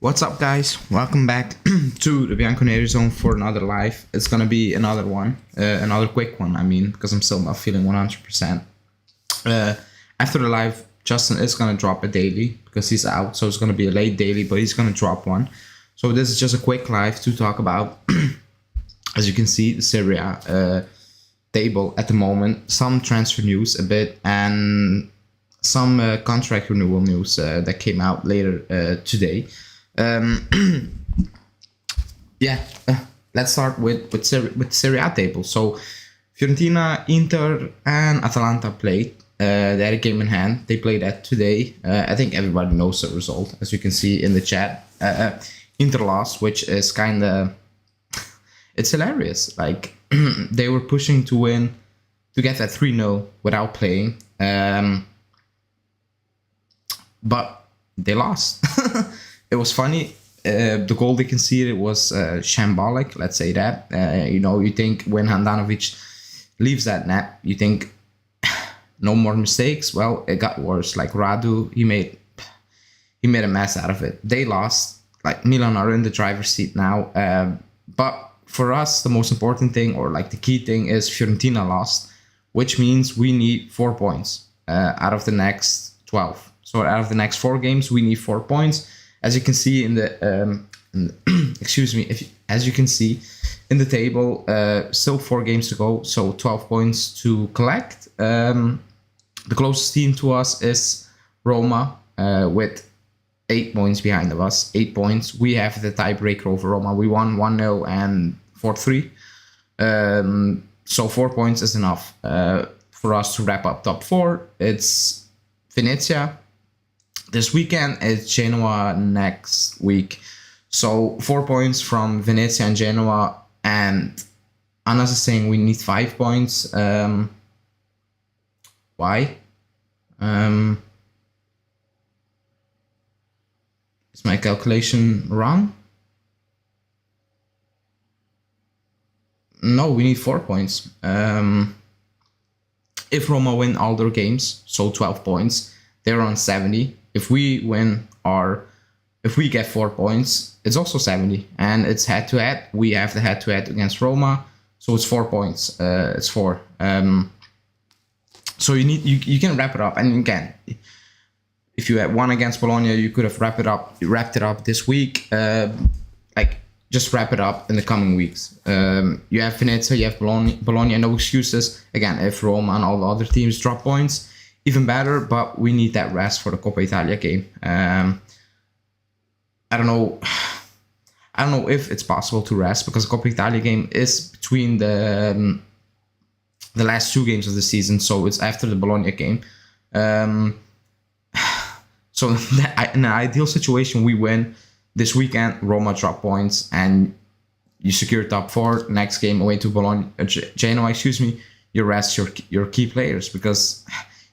What's up, guys? Welcome back to the Bianconerizone for another live. It's gonna be another one, another quick one. I mean, because I'm still not feeling 100%. After the live, Justin is gonna drop a daily because he's out, so it's gonna be a late daily, but he's gonna drop one. So this is just a quick live to talk about, as you can see, the Serie A table at the moment, some transfer news a bit, and some contract renewal news that came out later today. Let's start with Serie A table. So Fiorentina, Inter, and Atalanta played. They had a game in hand. They played that today. I think everybody knows the result, as you can see in the chat. Inter lost, which is kind of it's hilarious. Like they were pushing to win, to get that 3-0 without playing, but they lost. It was funny. The goal they conceded was shambolic, let's say that. You think when Handanovic leaves that net, you think no more mistakes. Well, it got worse. Like Radu, he made a mess out of it. They lost. Like Milan are in the driver's seat now. But for us, the most important thing, or like the key thing, is Fiorentina lost, which means we need 4 points out of the next 12. So out of the next 4 games, we need 4 points. As you can see in the as you can see in the table, still 4 games to go, so 12 points to collect. The closest team to us is Roma, with 8 points behind of us. 8 points. We have the tiebreaker over Roma. We won 1-0 and 4-3. So 4 points is enough for us to wrap up top 4. It's Venezia this weekend, it's Genoa next week. So 4 points from Venezia and Genoa, and Anas is saying we need 5 points. Why? Is my calculation wrong? No, we need 4 points. If Roma win all their games, so 12 points, they're on 70. If we win if we get 4 points, it's also 70, and it's head-to-head. We have the head-to-head against Roma, so it's 4 points. It's 4. So you can wrap it up, and again, if you had won against Bologna, you could have wrapped it up this week. Just wrap it up in the coming weeks. You have Venezia, you have Bologna, no excuses. Again, if Roma and all the other teams drop points, even better, but we need that rest for the Coppa Italia game. I don't know if it's possible to rest, because the Coppa Italia game is between the last 2 games of the season, so it's after the Bologna game. So in an ideal situation, we win this weekend, Roma drop points, and you secure top 4. Next game away to Genoa, you rest your key players, because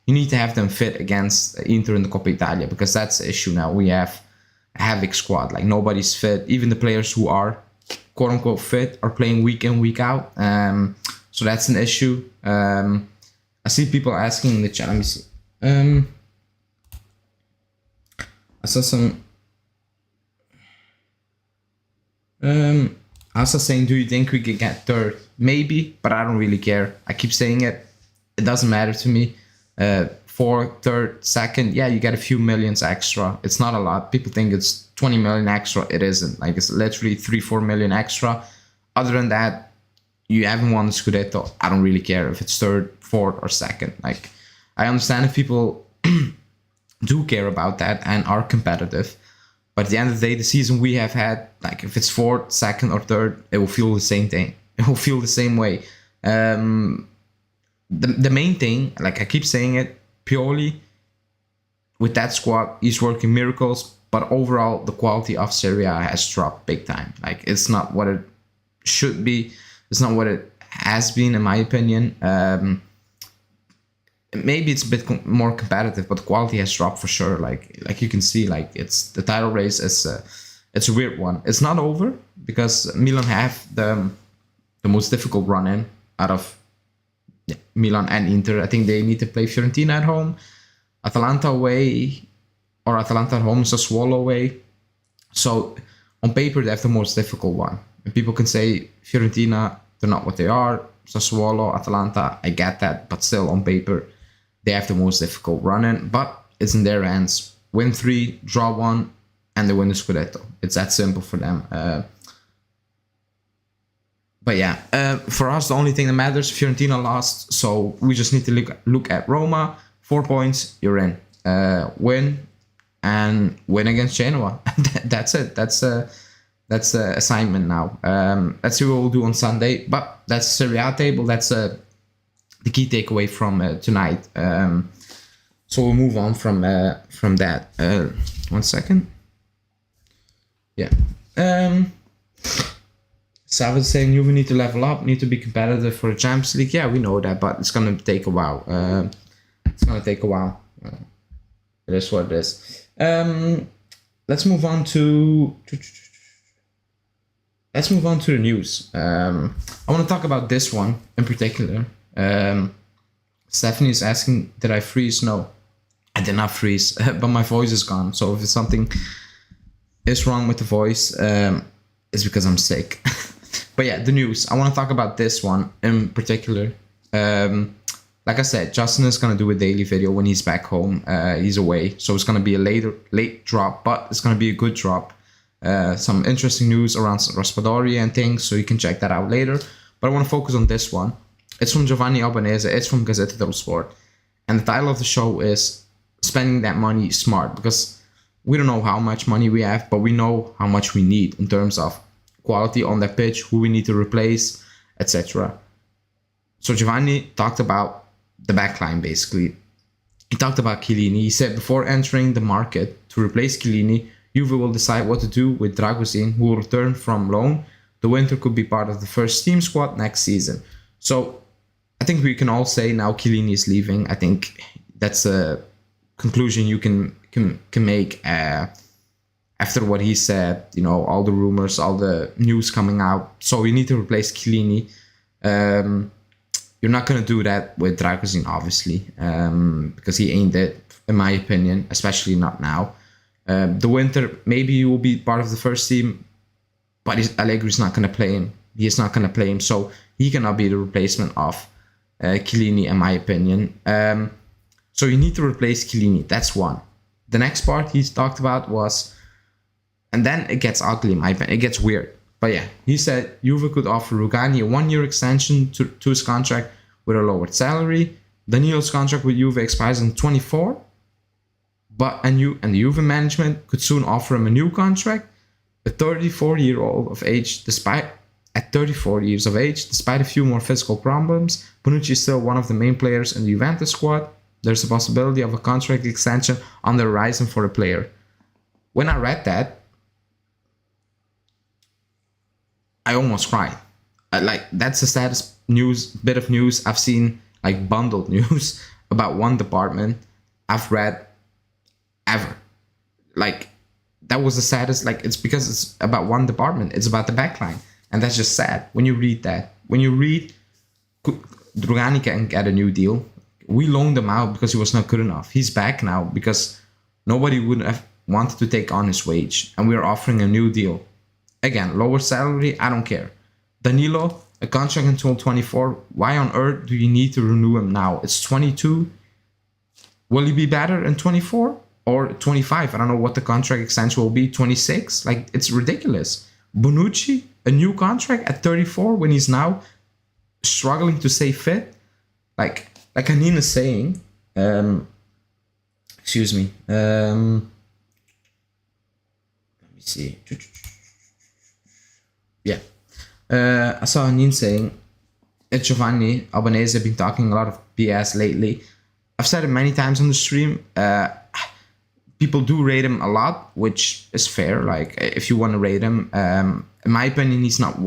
you need to have them fit against Inter in the Coppa Italia, because that's the issue now. We have a havoc squad. Like, nobody's fit. Even the players who are quote unquote fit are playing week in, week out. So that's an issue. I see people asking in the chat. Let me see. I saw some. I was saying, do you think we could get 3rd? Maybe, but I don't really care. I keep saying it. It doesn't matter to me. 4th, 3rd, 2nd, yeah, you get a few millions extra. It's not a lot. People think it's 20 million extra. It isn't. Like, it's literally 3-4 million extra. Other than that, you haven't won the Scudetto. I don't really care if it's 3rd, 4th, or 2nd. Like, I understand if people do care about that and are competitive. But at the end of the day, the season we have had, like, if it's 4th, 2nd, or 3rd, it will feel the same thing. It will feel the same way. The main thing, like I keep saying it, Pioli, with that squad, he's working miracles. But overall, the quality of Serie A has dropped big time. Like, it's not what it should be. It's not what it has been, in my opinion. Maybe it's a bit more competitive, but the quality has dropped for sure. Like you can see, like, it's the title race. It's a weird one. It's not over, because Milan have the most difficult run in out of Milan and Inter. I think they need to play Fiorentina at home, Atalanta away, or Atalanta at home, Sassuolo away, So on paper, they have the most difficult one. And people can say Fiorentina, they're not what they are. Sassuolo, Atalanta, I get that. But still, on paper, they have the most difficult run-in. But it's in their hands. Win 3, draw 1, and they win the Scudetto. It's that simple for them. But yeah, for us, the only thing that matters, Fiorentina lost. So we just need to look at Roma. 4 points, you're in. Win and win against Genoa. That's it. That's the assignment now. Let's see what we'll do on Sunday. But that's Serie A table. That's the key takeaway from tonight. So we'll move on from that. 1 second. Yeah. Savage saying Juve need to level up, need to be competitive for the Champions League. Yeah, we know that, but it's gonna take a while. It is what it is. Let's move on to the news. I want to talk about this one in particular. Stephanie is asking, did I freeze? No, I did not freeze, but my voice is gone. So if something is wrong with the voice, it's because I'm sick. But yeah, the news. I want to talk about this one in particular. Like I said, Justin is going to do a daily video when he's back home. He's away. So it's going to be a late drop, but it's going to be a good drop. Some interesting news around Raspadori and things, so you can check that out later. But I want to focus on this one. It's from Giovanni Albanese. It's from Gazzetta dello Sport. And the title of the show is Spending That Money Smart, because we don't know how much money we have, but we know how much we need in terms of quality on that pitch, who we need to replace, etc. So Giovanni talked about the backline, basically. He talked about Chiellini. He said before entering the market to replace Chiellini, Juve will decide what to do with Dragusin, who will return from loan. The winter could be part of the first team squad next season. So I think we can all say now Chiellini is leaving. I think that's a conclusion you can make after what he said. You know, all the rumors, all the news coming out. So we need to replace Chiellini. You're not going to do that with Dragusin, obviously, because he ain't it, in my opinion, especially not now. The winter, maybe he will be part of the first team, but Allegri's not going to play him. He is not going to play him, so he cannot be the replacement of Chiellini, in my opinion. So you need to replace Chiellini. That's one. The next part he talked about was, and then it gets ugly, in my opinion. It gets weird. But yeah, he said Juve could offer Rugani a 1-year extension to his contract with a lowered salary. Danilo's contract with Juve expires in 24. And the Juve management could soon offer him a new contract. A 34-year-old of age, despite a few more physical problems, Bonucci is still one of the main players in the Juventus squad. There's a possibility of a contract extension on the horizon for the player. When I read that, I almost cried. That's the saddest bit of news I've seen, like bundled news about one department I've read ever. Like, that was the saddest. Like, it's because it's about one department. It's about the backline, and that's just sad when you read that. When you read Rugani can get a new deal. We loaned him out because he was not good enough. He's back now because nobody would have wanted to take on his wage, and we're offering a new deal. Again, lower salary, I don't care. Danilo, a contract until 24. Why on earth do you need to renew him now? It's 22. Will he be better in 24 or 25? I don't know what the contract extension will be. 26? Like, it's ridiculous. Bonucci, a new contract at 34 when he's now struggling to stay fit. Like Anin is saying, excuse me. Let me see. Yeah. I saw Anin saying, Giovanni Albanese have been talking a lot of BS lately. I've said it many times on the stream. People do rate him a lot, which is fair. Like, if you want to rate him, in my opinion, he's not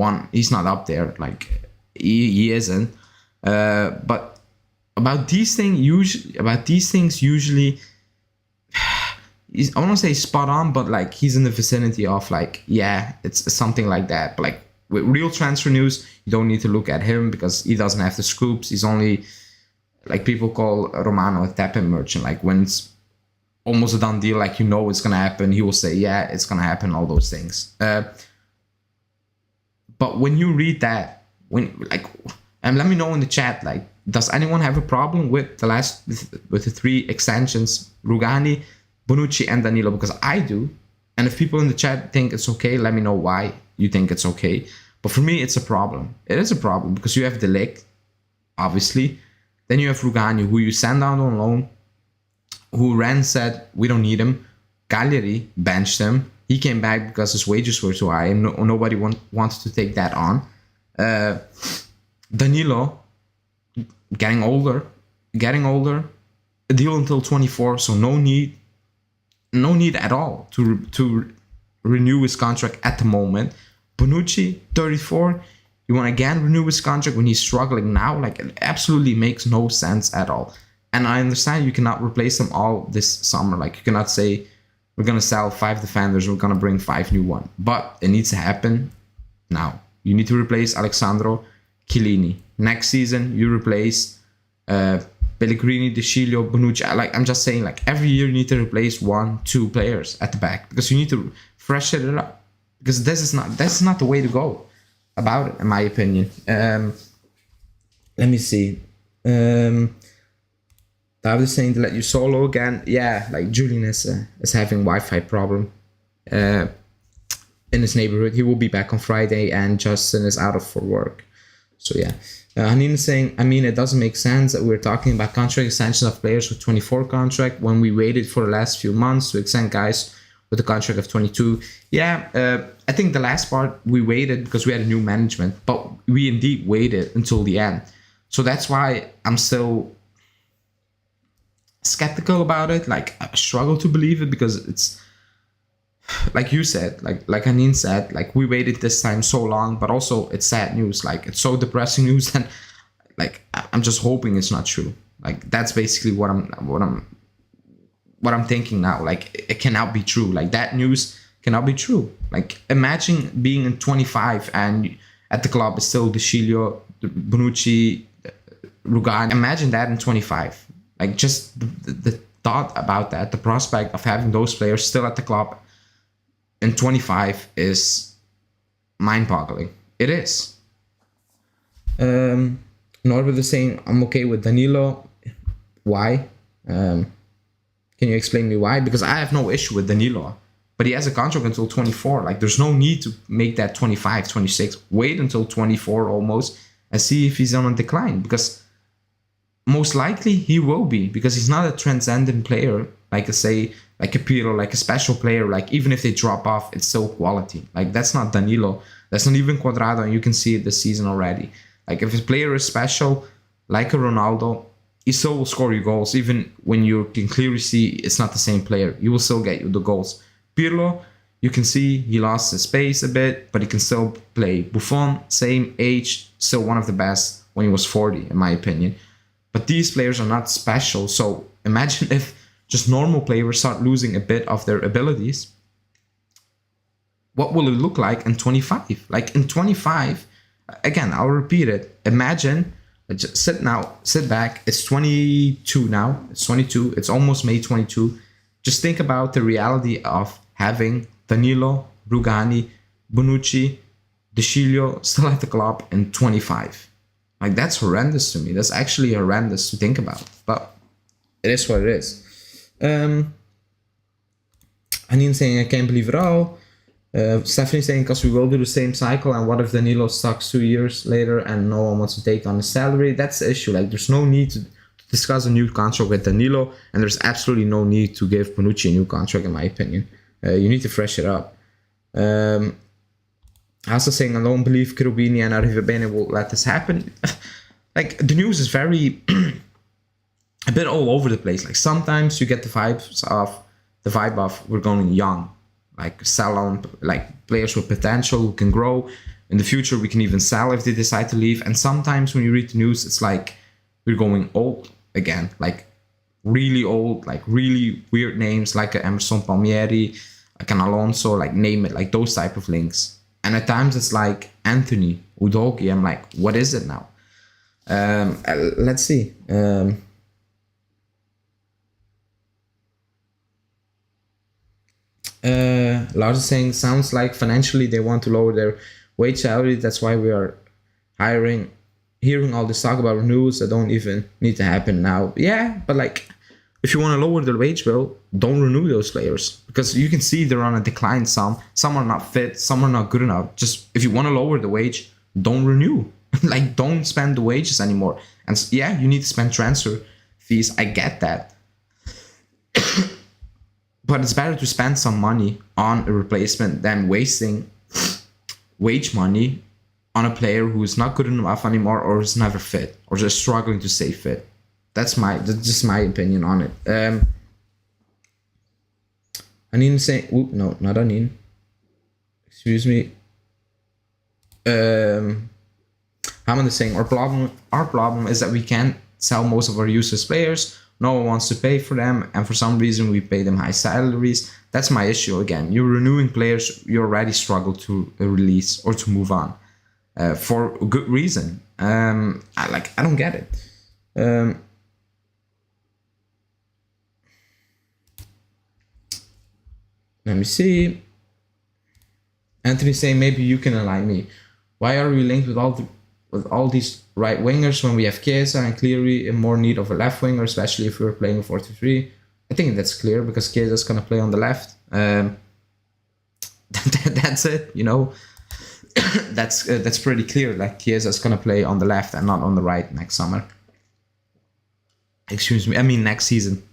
up there. Like, he isn't. But about these things usually, I want to say spot on, but like he's in the vicinity of like, yeah, it's something like that. But like with real transfer news, you don't need to look at him because he doesn't have the scoops. He's only, like, people call Romano a tap-in merchant. Like, when almost a done deal, like it's gonna happen. He will say, yeah, it's gonna happen, all those things. But when you read that, and let me know in the chat, like, does anyone have a problem with the 3 extensions, Rugani, Bonucci, and Danilo? Because I do. And if people in the chat think it's okay, let me know why you think it's okay. But for me, it's a problem. It is a problem because you have De Ligt, obviously. Then you have Rugani, who you send out on loan, who Ren said, we don't need him. Cagliari benched him. He came back because his wages were too high and nobody wanted to take that on. Danilo, getting older, a deal until 24, so no need at all to renew his contract at the moment. Bonucci, 34, you want to again renew his contract when he's struggling now? Like, it absolutely makes no sense at all. And I understand you cannot replace them all this summer. Like, you cannot say, we're going to sell 5 defenders, we're going to bring 5 new ones. But it needs to happen now. You need to replace Alexandro, Chiellini. Next season, you replace Pellegrini, De Sciglio, Bonucci. Like, I'm just saying, like, every year you need to replace 1-2 players at the back because you need to freshen it up. Because that's not the way to go about it, in my opinion. Let me see. David is saying to let you solo again. Yeah, like Julian is having Wi-Fi problem in his neighborhood. He will be back on Friday, and Justin is out for work. So yeah. Hanin is saying, I mean, it doesn't make sense that we're talking about contract extensions of players with 24 contract when we waited for the last few months to extend guys with a contract of 22. Yeah, I think the last part we waited because we had a new management, but we indeed waited until the end. So that's why I'm still skeptical about it. Like, I struggle to believe it because it's like you said, like Hanin said, like, we waited this time so long, but also it's sad news. Like, it's so depressing news that, like, I'm just hoping it's not true. Like, that's basically what I'm thinking now. Like, it cannot be true. Like, that news cannot be true. Like, imagine being in 25 and at the club is still De Sciglio, Bonucci, Rugani. Imagine that in 25. Like, just the thought about that, the prospect of having those players still at the club in 25 is mind-boggling. It is. Norbert is saying, I'm okay with Danilo. Why? Can you explain me why? Because I have no issue with Danilo, but he has a contract until 24. Like, there's no need to make that 25, 26. Wait until 24 almost and see if he's on a decline, because most likely he will be, because he's not a transcendent player like a Pirlo, like a special player. Like, even if they drop off, it's still quality. Like, that's not Danilo, that's not even Cuadrado, and you can see it this season already. Like, if a player is special like a Ronaldo, he still will score you goals, even when you can clearly see it's not the same player. He will still get you the goals. Pirlo, you can see he lost his pace a bit, but he can still play. Buffon, same age, still one of the best when he was 40, in my opinion. But these players are not special. So imagine if just normal players start losing a bit of their abilities. What will it look like in 25? Like, in 25, again, I'll repeat it. Imagine, just sit back. It's 22 now. It's 22. It's almost May 22. Just think about the reality of having Danilo, Rugani, Bonucci, De Sciglio still at the club in 25. Like, that's horrendous to me. That's actually horrendous to think about. But it is what it is. Hanin saying, I can't believe it all. Stephanie saying, because we will do the same cycle, and what if Danilo sucks 2 years later and no one wants to take on his salary? That's the issue. Like, there's no need to discuss a new contract with Danilo, and there's absolutely no need to give Bonucci a new contract, in my opinion. You need to fresh it up. Also saying, I don't believe Cherubini and Arrivabene will let this happen. Like, the news is very a bit all over the place. Like, sometimes you get the vibe of we're going young, like sell on, like players with potential who can grow. In the future, we can even sell if they decide to leave. And sometimes when you read the news, it's like we're going old again, like really old, like really weird names, like a Emerson Palmieri, like an Alonso, like name it, like those type of links. And at times it's like Anthony, Udogi. I'm like, what is it now? Let's see. Lars is saying, sounds like financially they want to lower their wage salary. That's why we are hearing all this talk about renewals that don't even need to happen now. Yeah, but like, if you want to lower their wage bill, don't renew those players, because you can see they're on a decline. Some are not fit, some are not good enough. Just if you want to lower the wage, don't renew. Like, don't spend the wages anymore. And yeah, you need to spend transfer fees. I get that. But it's better to spend some money on a replacement than wasting wage money on a player who is not good enough anymore, or is never fit, or just struggling to stay fit. That's just my opinion on it. Anin saying, no, not Anin. Excuse me. Hammond is saying, our problem is that we can't sell most of our useless players. No one wants to pay for them, and for some reason we pay them high salaries. That's my issue again. You're renewing players you already struggle to release or to move on, for a good reason. I don't get it. Let me see. Anthony saying, maybe you can enlighten me. Why are we linked with all these right wingers when we have Chiesa and clearly in more need of a left winger, especially if we're playing a 4-2-3? I think that's clear because Chiesa is gonna play on the left. That's it, you know. That's pretty clear. Like, Chiesa is gonna play on the left and not on the right next summer. Excuse me. I mean next season.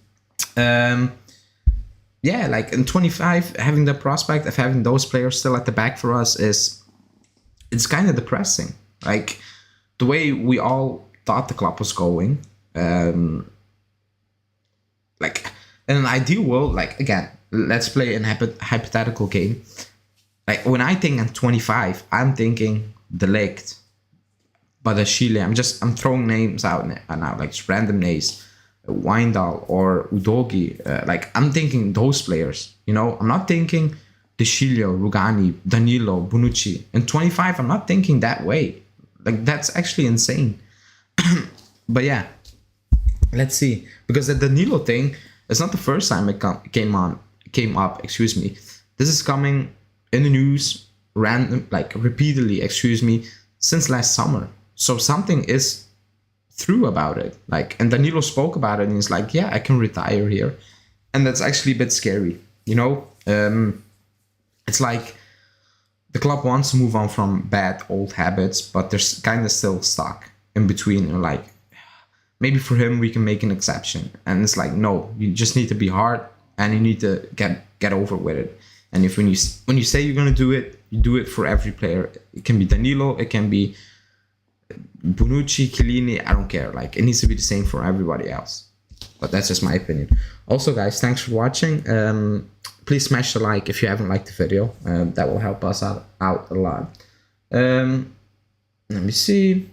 Yeah, like in 25, having the prospect of having those players still at the back for us it's kind of depressing. Like, the way we all thought the club was going, like, in an ideal world, like, again, let's play a hypothetical game. Like, when I think in 25, I'm thinking De Ligt, Badashile. I'm throwing names out now, like just random names. Wijndal or Udogi, like, I'm thinking those players, you know. I'm not thinking De Sciglio, Rugani, Danilo, Bonucci. In 25, I'm not thinking that way. Like, that's actually insane. But yeah, let's see, because the Danilo thing is not the first time it came up. Excuse me. This is coming in the news repeatedly. Excuse me, since last summer. So something is through about it. Like, and Danilo spoke about it, and he's like, yeah, I can retire here, and that's actually a bit scary, you know. It's like the club wants to move on from bad old habits, but they're kind of still stuck in between. And like, maybe for him we can make an exception, and it's like, no, you just need to be hard and you need to get over with it. And if when you say you're gonna do it, you do it for every player. It can be Danilo, it can be Bonucci, Chiellini, I don't care. Like, it needs to be the same for everybody else. But that's just my opinion. Also, guys, thanks for watching. Please smash the like if you haven't liked the video. That will help us out a lot. Let me see.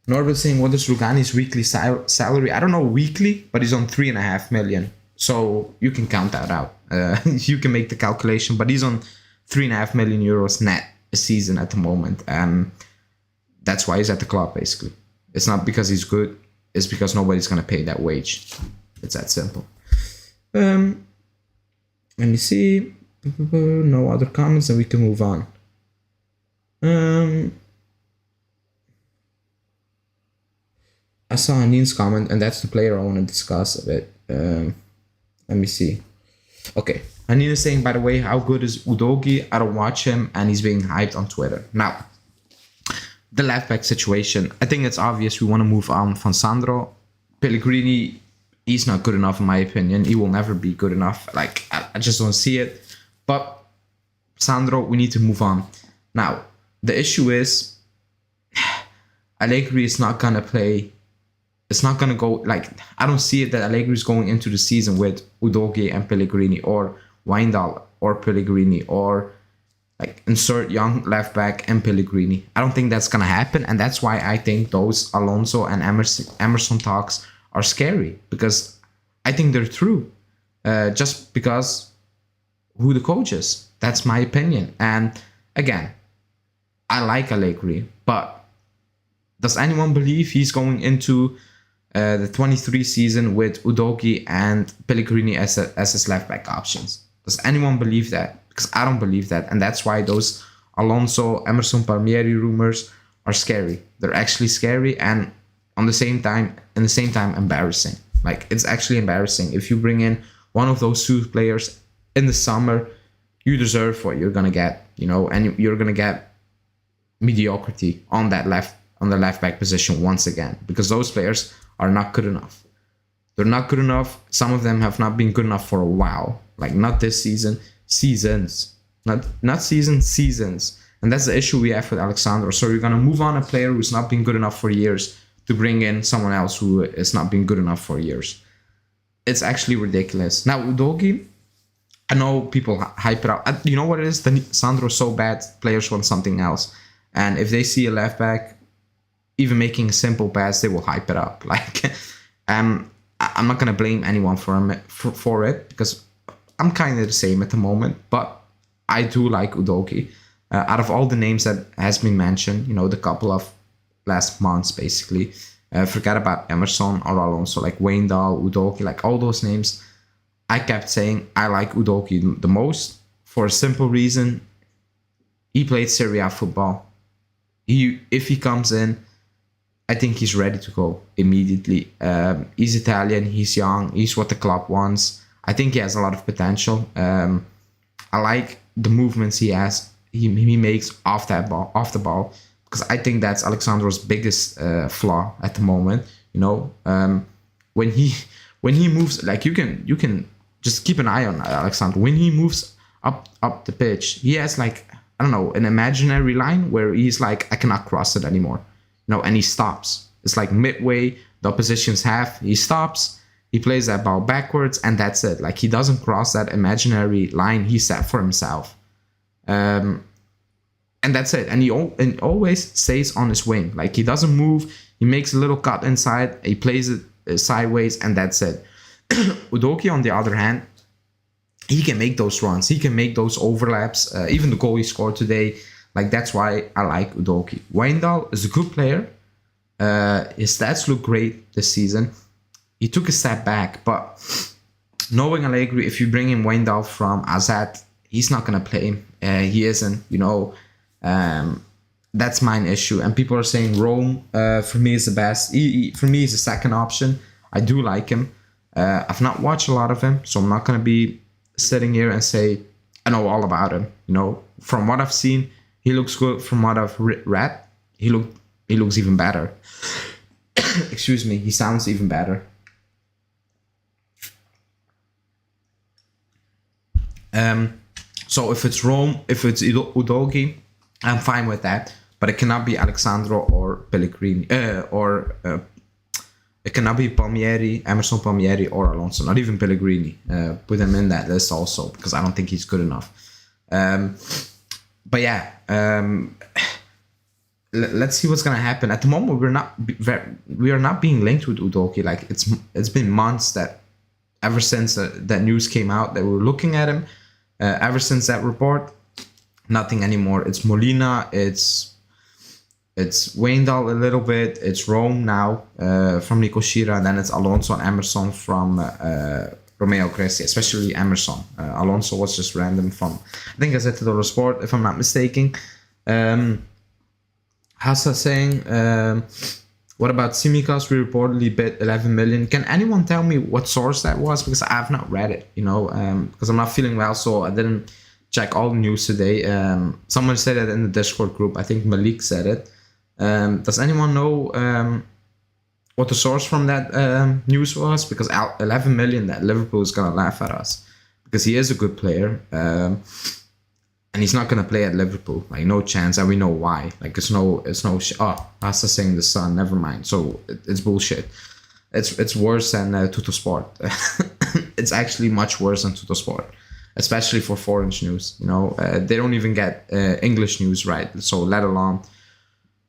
Norbert saying, what is Rugani's weekly salary? I don't know weekly, but he's on 3.5 million. So you can count that out. You can make the calculation, but he's on 3.5 million euros net a season at the moment. That's why he's at the club, basically. It's not because he's good. It's because nobody's going to pay that wage. It's that simple. Let me see. No other comments, and we can move on. I saw Anin's comment, and that's the player I want to discuss a bit. Let me see. Okay, Anin is saying, by the way, how good is Udogi? I don't watch him, and he's being hyped on Twitter. Now, the left back situation, I think it's obvious we want to move on from Sandro. Pellegrini, he's not good enough in my opinion. He will never be good enough. Like, I just don't see it. But Sandro, we need to move on. Now, the issue is Allegri is not going to play. It's not going to go, like, I don't see it that Allegri is going into the season with Udogi and Pellegrini, or Wijndal or Pellegrini, or like insert young left back and Pellegrini. I don't think that's going to happen, and that's why I think those Alonso and Emerson talks are scary, because I think they're true, just because who the coach is. That's my opinion. And again, I like Allegri, But does anyone believe he's going into the 23 season with Udogie and Pellegrini as his left back options? Does anyone believe that? Because I don't believe that, and that's why those Alonso, Emerson Palmieri rumors are scary. They're actually scary, and in the same time, embarrassing. Like, it's actually embarrassing. If you bring in one of those two players in the summer, you deserve what you're gonna get, and you're gonna get mediocrity on the left back position once again, because those players are not good enough. They're not good enough. Some of them have not been good enough for a while. Like, not this season, seasons. Not seasons, seasons. And that's the issue we have with Alexandro. So you're gonna move on a player who's not been good enough for years to bring in someone else who has not been good enough for years. It's actually ridiculous. Now, Udogie, I know people hype it up. You know what it is? Sandro's so bad, players want something else. And if they see a left back even making a simple pass, they will hype it up. Like, I'm not gonna blame anyone for it, because I'm kind of the same at the moment. But I do like Udogie. Out of all the names that has been mentioned, the couple of last months, basically, forget about Emerson or Alonso, like Wijndal, Udogie, like all those names. I kept saying I like Udogie the most for a simple reason. He played Serie A football. If he comes in, I think he's ready to go immediately. He's Italian, he's young, he's what the club wants. I think he has a lot of potential. I like the movements he makes off the ball, because I think that's Alexandro's biggest flaw at the moment. When he moves, like, you can just keep an eye on Alexandro. When he moves up the pitch, he has, like, I don't know, an imaginary line where he's like, I cannot cross it anymore, and he stops. It's like midway, the opposition's half, he stops, he plays that ball backwards, and that's it. Like, he doesn't cross that imaginary line he set for himself. And that's it. And he always stays on his wing. Like, he doesn't move. He makes a little cut inside. He plays it sideways, and that's it. Udogie, on the other hand, he can make those runs. He can make those overlaps. Even the goal he scored today. Like, that's why I like Udogie. Wijndal is a good player. His stats look great this season. He took a step back, but knowing Allegri, if you bring in Wijndal from AZ, he's not going to play. He isn't, that's my issue. And people are saying Rome, for me, is the best. For me, he's the second option. I do like him. I've not watched a lot of him, so I'm not going to be sitting here and say I know all about him. From what I've seen, he looks good. From what I've read, he looks even better. Excuse me, he sounds even better. So if it's Rome, if it's Udogie, I'm fine with that. But it cannot be Alexandro or Pellegrini, it cannot be Palmieri, Emerson Palmieri, or Alonso. Not even Pellegrini. Put him in that list also, because I don't think he's good enough. But yeah, let's see what's gonna happen. At the moment, we are not being linked with Udogie. Like, it's been months that ever since that news came out that we're looking at him. Ever since that report, nothing anymore. It's Molina, it's Wijndal a little bit, it's Rome now from Nico Schira, and then it's Alonso and Emerson from Romeo Cressy, especially Emerson. Alonso was just random from, I think I said to the Sport, if I'm not mistaken. Hassa saying, what about Tsimikas? We reportedly bid 11 million. Can anyone tell me what source that was? Because I have not read it, because I'm not feeling well, so I didn't check all the news today. Someone said it in the Discord group. I think Malik said it. Does anyone know what the source from that news was? Because 11 million, that Liverpool is going to laugh at us. Because he is a good player. And he's not going to play at Liverpool. Like, no chance. And we know why. Like, it's no Asta saying the Sun. Never mind. So it's bullshit. It's worse than Tuttosport. It's actually much worse than Tuttosport. Especially for foreign news. They don't even get English news right. So let alone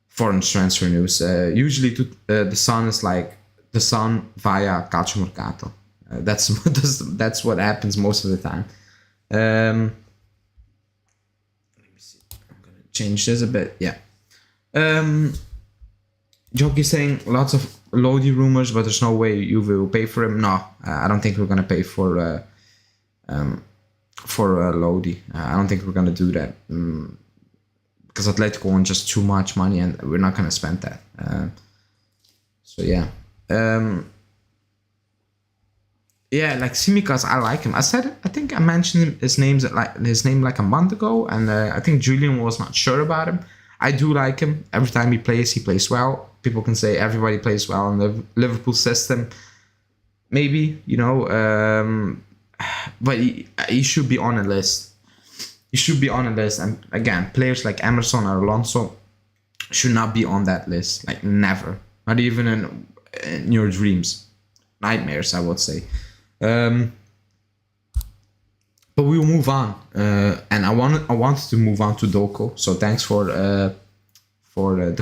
foreign transfer news. Usually the Sun is like the Sun via Calciomercato. That's what happens most of the time. Let me see. I'm gonna change this a bit. Yeah. Um, Jockey saying lots of Lodi rumors, but there's no way Juve will pay for him. No, I don't think we're gonna pay for Lodi. I don't think we're gonna do that because Atletico want just too much money, and we're not gonna spend that. So yeah. Yeah, like Simicas, I like him. I think I mentioned his name like a month ago, and I think Julian was not sure about him. I do like him. Every time he plays well. People can say everybody plays well in the Liverpool system. Maybe, but he should be on a list. He should be on a list. And again, players like Emerson or Alonso should not be on that list. Like never. Not even in your dreams. Nightmares, I would say. But we'll move on, and I wanted to move on to Doku. So thanks for the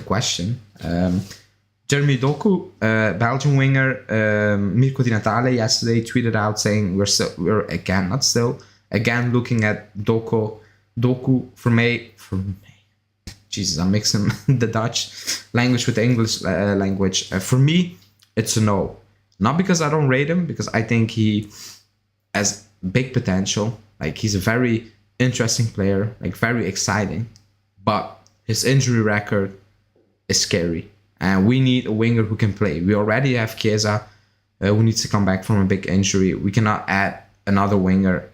question. Jeremy Doku, Belgian winger, Mirko Di Natale yesterday tweeted out saying we're again looking at Doku for me. Jesus, I'm mixing the Dutch language with the English language. For me, it's a no. Not because I don't rate him, because I think he has big potential. Like, he's a very interesting player, like very exciting. But his injury record is scary. And we need a winger who can play. We already have Chiesa, who needs to come back from a big injury. We cannot add another winger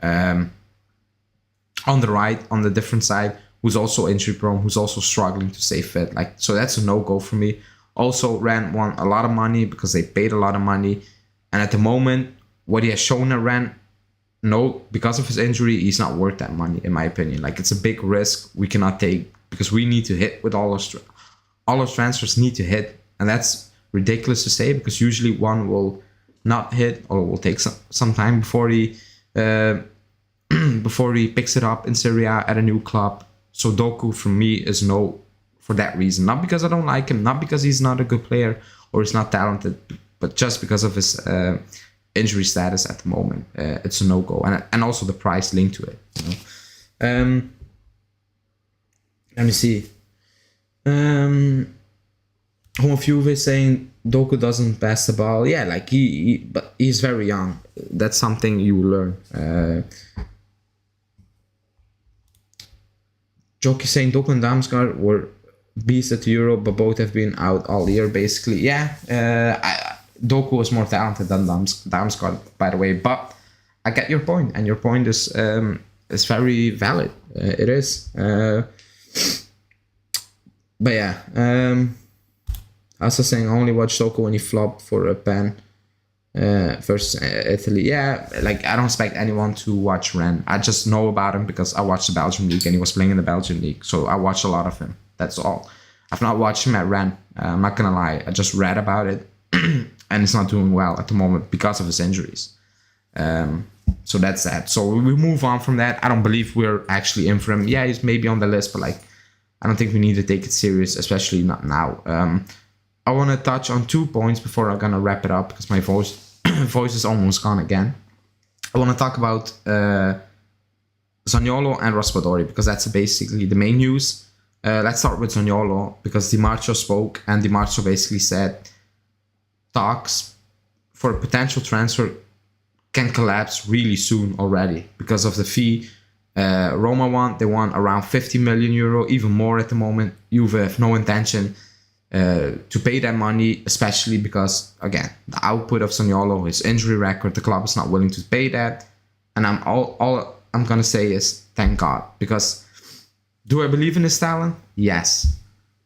on the right, on the different side, who's also injury prone, who's also struggling to stay fit. Like, so that's a no-go for me. Also, Rennes won a lot of money because they paid a lot of money. And at the moment, what he has shown at Rennes, no, because of his injury, he's not worth that money, in my opinion. Like, it's a big risk we cannot take because we need to hit with all our transfers need to hit. And that's ridiculous to say because usually one will not hit or will take some time before he picks it up in Serie A at a new club. So Doku, for me, is no for that reason. Not because I don't like him, not because he's not a good player or he's not talented, but just because of his injury status at the moment. It's a no-go. And also the price linked to it. Let me see. Home of Juve is saying Doku doesn't pass the ball. Yeah, like but he's very young. That's something you learn. Jockey saying Doku and Damsgaard were beasts at Euro, but both have been out all year, basically. Yeah, Doku is more talented than Damsgaard, by the way. But I get your point, and your point is very valid. It is. But yeah, I was saying I only watched Doku when he flopped for a pen versus Italy. Yeah, like I don't expect anyone to watch Rennes. I just know about him because I watched the Belgian league and he was playing in the Belgian league. So I watched a lot of him. That's all. I've not watched him at Rennes. I'm not gonna lie. I just read about it, and it's not doing well at the moment because of his injuries. So that's that. So we move on from that. I don't believe we're actually in for him. Yeah, he's maybe on the list, but like I don't think we need to take it serious, especially not now. I want to touch on 2 points before I'm gonna wrap it up because my voice is almost gone again. I want to talk about Zaniolo and Raspadori because that's basically the main news. Let's start with Zaniolo because Di Maria spoke and Di Maria basically said talks for a potential transfer can collapse really soon already because of the fee. Roma they want around 50 million euro, even more at the moment. Juve have no intention to pay that money, especially because, again, the output of Zaniolo, his injury record, the club is not willing to pay that. And all I'm going to say is thank God. Because do I believe in his talent? Yes.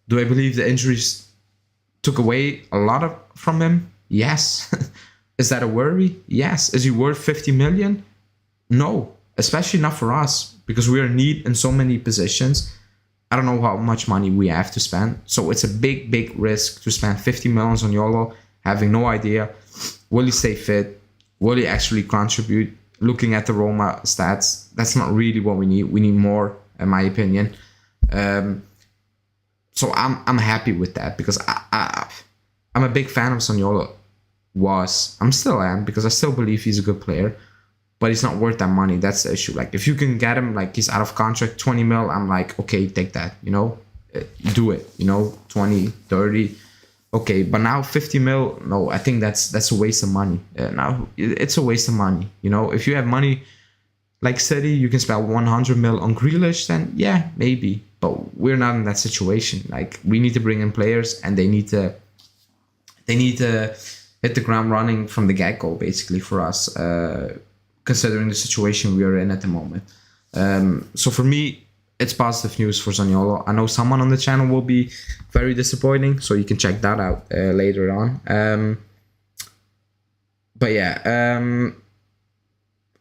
Do I believe the injuries took away a lot from him? Yes. Is that a worry? Yes. Is he worth 50 million? No. Especially not for us, because we are in need in so many positions. I don't know how much money we have to spend. So it's a big, big risk to spend 50 million on Yolo, having no idea. Will he stay fit? Will he actually contribute? Looking at the Roma stats, that's not really what we need. We need more, in my opinion. So I'm happy with that because I'm a big fan of Zaniolo. I'm still am because I still believe he's a good player. But he's not worth that money. That's the issue. Like, if you can get him, like, he's out of contract, 20 mil, I'm like, okay, take that, you know? do it, 20, 30. Okay, but now 50 mil, no, I think that's a waste of money. Now it's a waste of money. If you have money like City, you can spend 100 mil on Grealish, then yeah, maybe. But we're not in that situation. Like, we need to bring in players, and they need to hit the ground running from the get-go, basically, for us, considering the situation we are in at the moment. So for me, it's positive news for Zaniolo. I know someone on the channel will be very disappointing, so you can check that out later on. But yeah,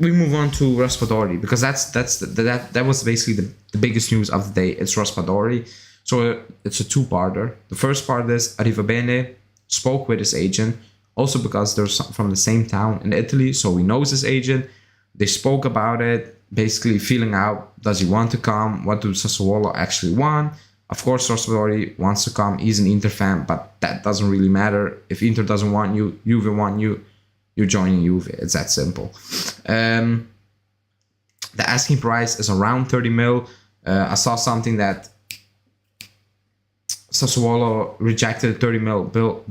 we move on to Raspadori, because that was basically the biggest news of the day. It's Raspadori, so it's a two-parter. The first part is Arrivabene spoke with his agent, also because they're from the same town in Italy, so he knows his agent. They spoke about it, basically feeling out, does he want to come? What do Sassuolo actually want? Of course, Raspadori wants to come. He's an Inter fan, but that doesn't really matter. If Inter doesn't want you, Juve want you, you're joining Juve. It's that simple. The asking price is around 30 mil. I saw something that Sassuolo rejected a 30 mil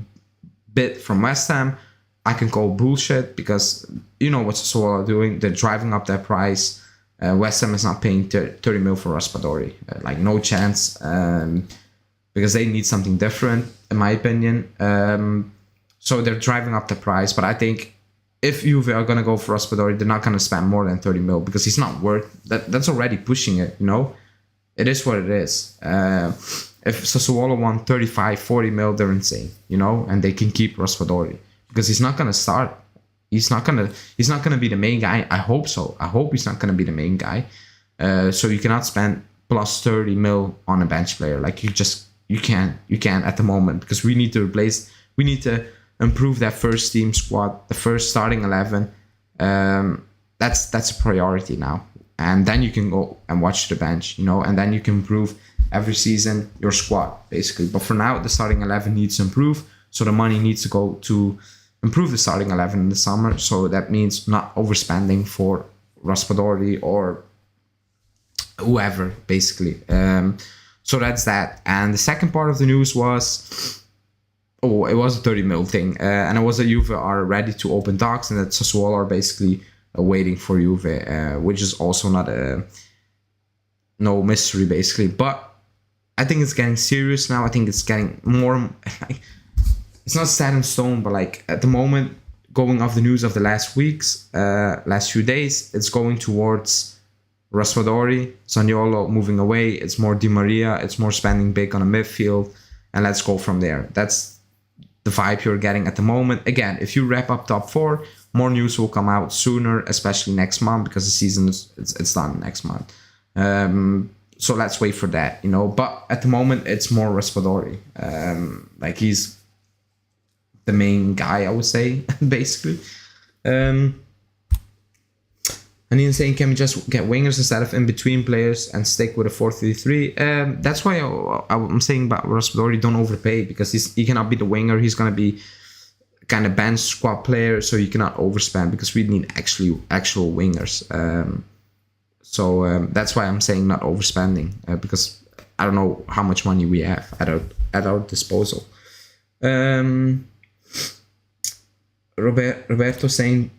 bid from West Ham. I can call bullshit, because you know what Sassuolo are doing. They're driving up their price. West Ham is not paying 30 mil for Raspadori. Like, no chance. Because they need something different, in my opinion. So they're driving up the price. But I think if Juve are going to go for Raspadori, they're not going to spend more than 30 mil, because he's not worth that. That's already pushing it, It is what it is. If Sassuolo want 35, 40 mil, they're insane, and they can keep Raspadori, because he's not going to start. He's not gonna be the main guy. I hope so. I hope he's not gonna be the main guy. So you cannot spend plus 30 mil on a bench player. Like, you can't at the moment, because we need to improve that first team squad, the first starting 11. That's a priority now. And then you can go and watch the bench, and then you can improve every season your squad, basically. But for now, the starting 11 needs to improve. So the money needs to go to improve the starting 11 in the summer. So that means not overspending for Raspadori or whoever, basically. So that's that. And the second part of the news was, it was a 30 mil thing. And it was that Juve are ready to open talks, and that Sassuolo are basically waiting for Juve, which is also not no mystery, basically. But I think it's getting serious now. I think it's getting more... It's not set in stone, but like, at the moment, going off the news of the last few days, it's going towards Raspadori, Zaniolo moving away. It's more Di Maria. It's more spending big on a midfield, and let's go from there. That's the vibe you're getting at the moment. Again, if you wrap up top 4, more news will come out sooner, especially next month, because the season it's done next month. So let's wait for that, But at the moment, it's more Raspadori. Like, he's the main guy, I would say, basically. And he's saying, can we just get wingers instead of in-between players and stick with a 4-3-3? That's why I'm saying about Raspadori, don't overpay, because he cannot be the winger. He's going to be kind of bench squad player, so you cannot overspend, because we need actual wingers. So that's why I'm saying not overspending, because I don't know how much money we have at our disposal. Roberto saying,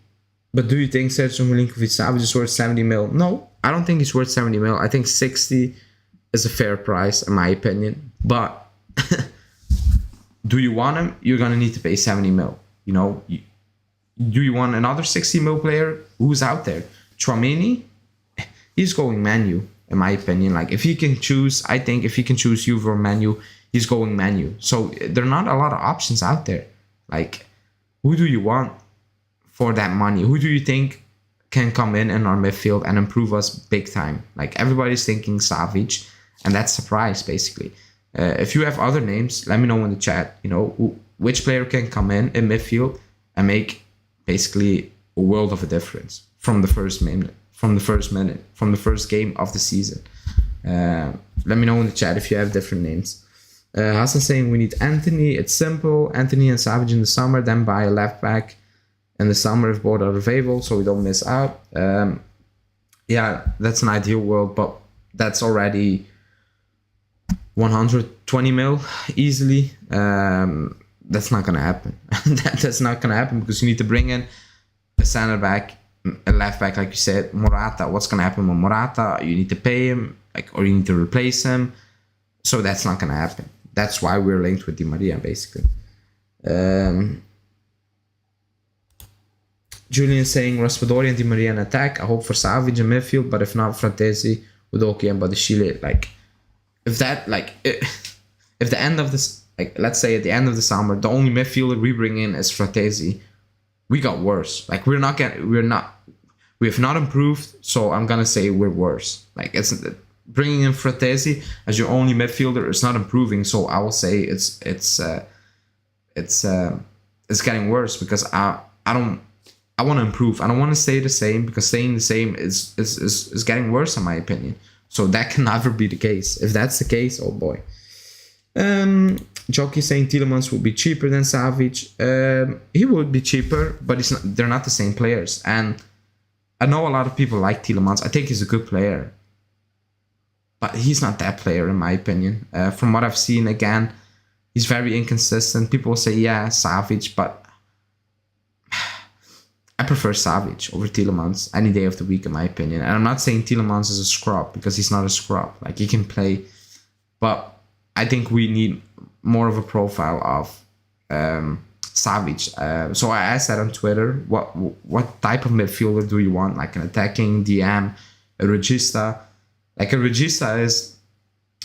but do you think Sergio Milinkovic-Savic is worth 70 mil? No, I don't think he's worth 70 mil. I think 60 is a fair price, in my opinion. But do you want him? You're going to need to pay 70 mil. Do you want another 60 mil player? Who's out there? Tchouaméni? He's going Man U, in my opinion. Like, if he can choose, I think if he can choose Juve or Man U, he's going Man U. So there are not a lot of options out there. Like, who do you want for that money? Who do you think can come in our midfield and improve us big time? Like, everybody's thinking Savic, and that's the price, basically. If you have other names, let me know in the chat, which player can come in midfield and make basically a world of a difference from the first minute, from the first game of the season. Let me know in the chat if you have different names. Hassan saying we need Anthony. It's simple. Anthony and Savage in the summer, then buy a left back in the summer if both are available, so we don't miss out. Yeah, that's an ideal world, but that's already 120 mil easily. That's not gonna happen. That's not gonna happen because you need to bring in a center back, a left back, like you said, Morata. What's gonna happen with Morata? You need to pay him, like, or you need to replace him. So that's not gonna happen. That's why we're linked with Di Maria, basically. Julian saying Raspadori and Di Maria in attack. I hope for Savic in midfield, but if not, Fratesi, Udoki, and Badishile. Like, if the end of this, like, let's say at the end of the summer, the only midfielder we bring in is Fratesi, we got worse. Like, we have not improved. So I'm gonna say we're worse. Like, it's bringing in Fratesi as your only midfielder is not improving. So I will say it's getting worse because I want to improve. I don't want to stay the same because staying the same is getting worse in my opinion. So that can never be the case. If that's the case, oh boy. Jockey saying Tielemans would be cheaper than Savic. He would be cheaper, but they're not the same players. And I know a lot of people like Tielemans. I think he's a good player. But he's not that player in my opinion. From what I've seen, again, he's very inconsistent. People will say, yeah, Savic, but I prefer Savic over Tielemans any day of the week in my opinion. And I'm not saying Tielemans is a scrub because he's not a scrub. Like, he can play. But I think we need more of a profile of Savic. So I asked that on Twitter. What type of midfielder do you want? Like an attacking DM, a regista? Like, a regista is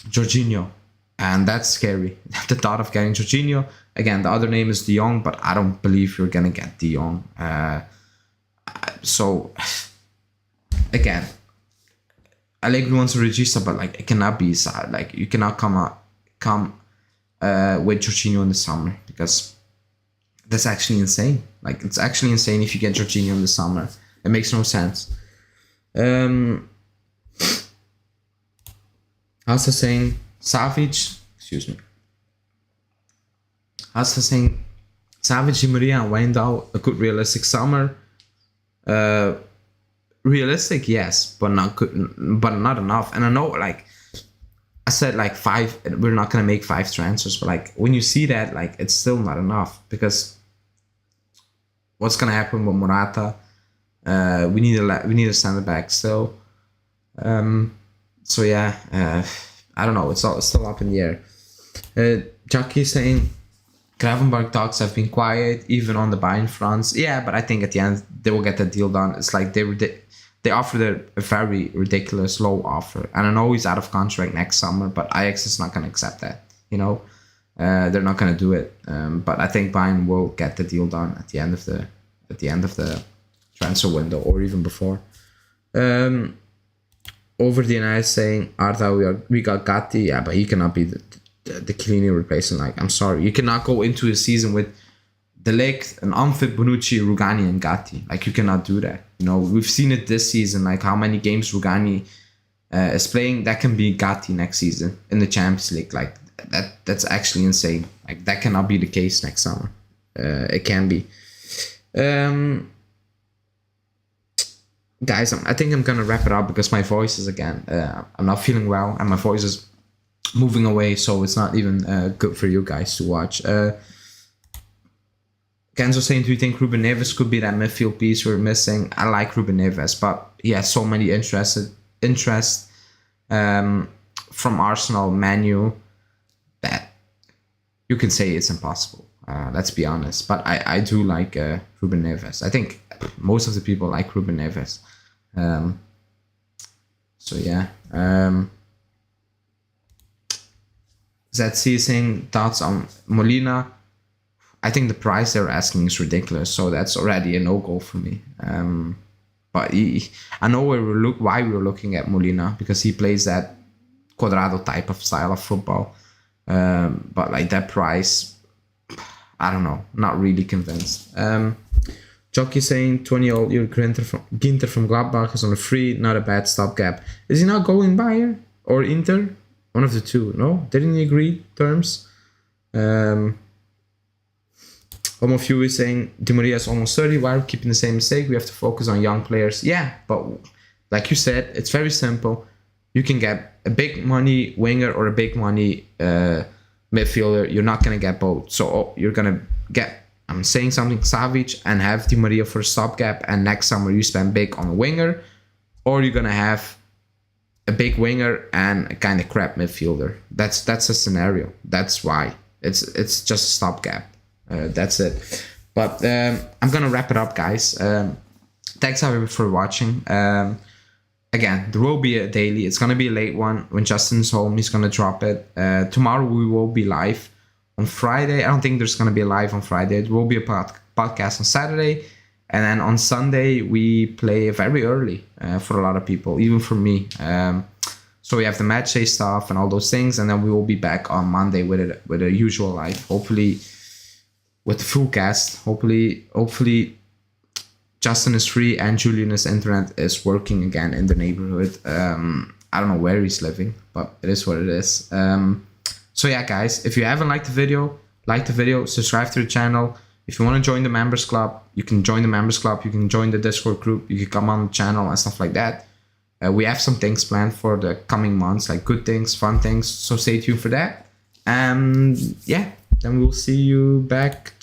Jorginho. And that's scary. The thought of getting Jorginho. Again, the other name is De Jong, but I don't believe you're going to get De Jong. So, again, Allegri wants a regista, but like, it cannot be like, you cannot come with Jorginho in the summer because that's actually insane. Like, it's actually insane if you get Jorginho in the summer. It makes no sense. Also saying Savic, Also saying Savic, Di Maria, and Wijndal, a good realistic summer. Realistic, yes, but not good, but not enough. And I know, like I said, like 5, we're not gonna make 5 transfers, but like when you see that, like, it's still not enough because what's gonna happen with Morata? We need a center back still. So yeah, I don't know. It's still up in the air. Jackie is saying Gravenberg talks have been quiet, even on the buying fronts. Yeah, but I think at the end they will get the deal done. It's like they offered a very ridiculous low offer, and I know he's out of contract next summer, but Ajax is not going to accept that. You know, they're not going to do it. But I think Bayern will get the deal done at the end of the transfer window, or even before. Over the night saying Arda, we got Gatti, yeah, but he cannot be the Chiellini replacement. Like, I'm sorry, you cannot go into a season with De Ligt, an unfit Bonucci, Rugani, and Gatti. Like, you cannot do that. You know, we've seen it this season. Like, how many games Rugani is playing, that can be Gatti next season in the Champions League. Like, that's actually insane. Like, that cannot be the case next summer. It can be. Guys, I think I'm gonna wrap it up because my voice is I'm not feeling well and my voice is moving away, so it's not even good for you guys to watch. Kenzo saying, do you think Ruben Neves could be that midfield piece we're missing? I like Ruben Neves, but he has so many interest from Arsenal, Man U, that you can say it's impossible. Let's be honest. But I do like Ruben Neves. I think most of the people like Ruben Neves. So yeah. ZC saying thoughts on Molina. I think the price they're asking is ridiculous, so that's already a no-go for me. But I know why we were looking at Molina, because he plays that Cuadrado type of style of football. But like that price, I don't know, not really convinced. Jockey saying 20-year-old Ginter from Gladbach is on a free, not a bad stopgap. Is he not going Bayern or Inter? One of the two, no? Didn't he agree terms? Home of you is saying Di Maria is almost 30. Why are we keeping the same mistake? We have to focus on young players. Yeah, but like you said, it's very simple. you can get a big money winger or a big money midfielder. You're not gonna get both. So you're gonna get, I'm saying something, Savic and have Di Maria for a stopgap, and next summer you spend big on a winger, or you're gonna have a big winger and a kind of crap midfielder. That's a scenario. That's why it's just a stopgap. That's it. But I'm gonna wrap it up, guys. Thanks everybody for watching. Again, there will be a daily. It's gonna be a late one. When Justin's home, he's gonna drop it. Tomorrow we will be live. On Friday, I don't think there's gonna be a live on Friday. There will be a podcast on Saturday, and then on Sunday we play very early for a lot of people, even for me. So we have the match day stuff and all those things, and then we will be back on Monday with a usual live. Hopefully with the full cast. Hopefully Justin is free and Julian's internet is working again in the neighborhood. I don't know where he's living, but it is what it is. So yeah, guys, if you haven't liked the video, subscribe to the channel. If you want to join the members club, you can join the members club. You can join the Discord group. You can come on the channel and stuff like that. We have some things planned for the coming months, like good things, fun things. So stay tuned for that. And yeah, then we'll see you back